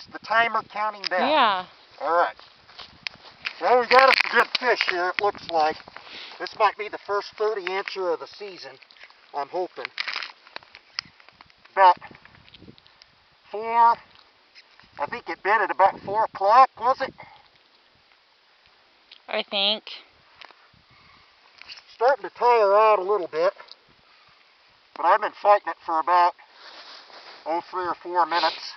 Is the timer counting down? Yeah. All right. Well, we got us a good fish here, it looks like. This might be the first 30-incher of the season, I'm hoping. About 4, I think it bit at about 4 o'clock, was it? I think. Starting to tire out a little bit, but I've been fighting it for about, 3 or 4 minutes.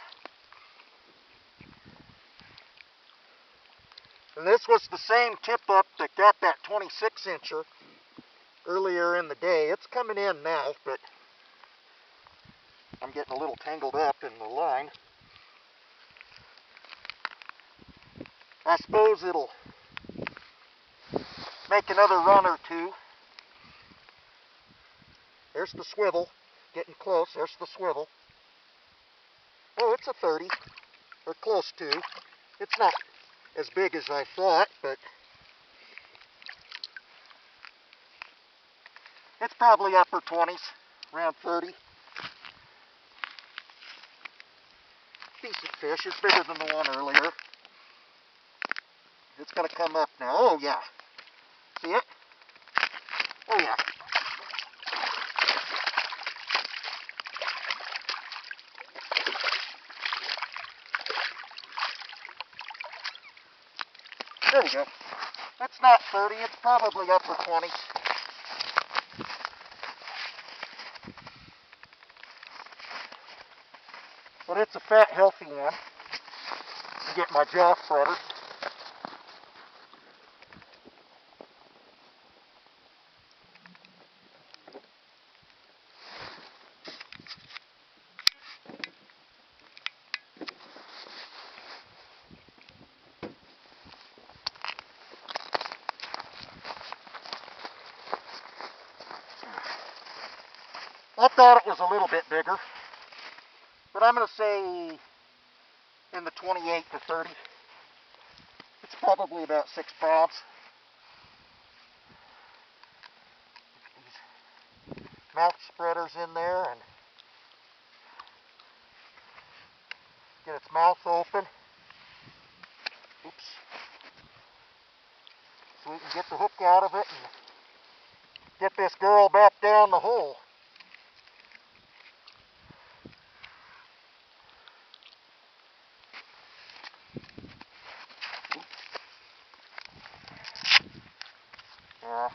And this was the same tip-up that got that 26-incher earlier in the day. It's coming in now, but I'm getting a little tangled up in the line. I suppose it'll make another run or two. There's the swivel, getting close. There's the swivel. Oh, it's a 30, or close to. It's not as big as I thought, but it's probably upper 20s, around 30. Decent fish. It's bigger than the one earlier. It's going to come up now. Oh, yeah. See it? Oh, yeah. There we go. It's not 30, it's probably upper 20s. But it's a fat, healthy one. Get my jaw fretted. I thought it was a little bit bigger, but I'm going to say in the 28 to 30. It's probably about 6 pounds. These mouth spreaders in there and get its mouth open. Oops. So we can get the hook out of it and get this girl back down the hole. Yeah.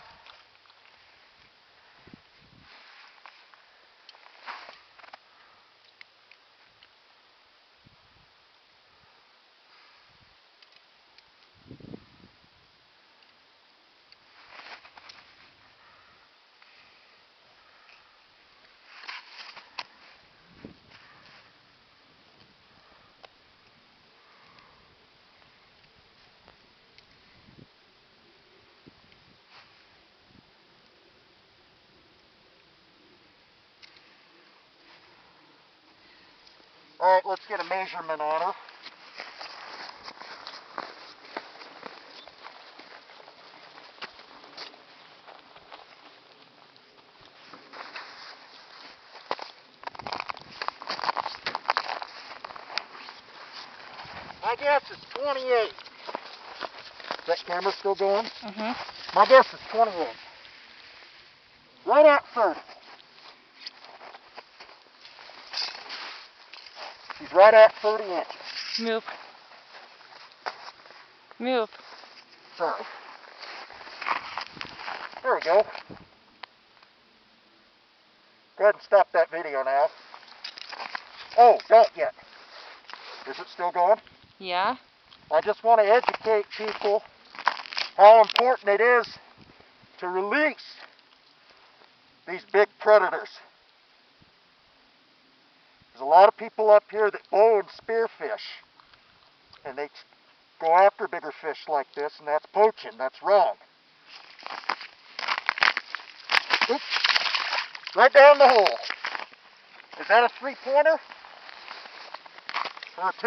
All right, let's get a measurement on her. My guess is 28. Is that camera still going? Mm-hmm. My guess is 28. Right at 30. She's right at 30 inches. Move. Move. Sorry. There we go. Go ahead and stop that video now. Oh, don't yet. Is it still going? Yeah. I just want to educate people how important it is to release these big predators. There's a lot of people up here that bow and spearfish, and they go after bigger fish like this, and that's poaching. That's wrong. Oops. Right down the hole. Is that a 3-pointer? Or a 2?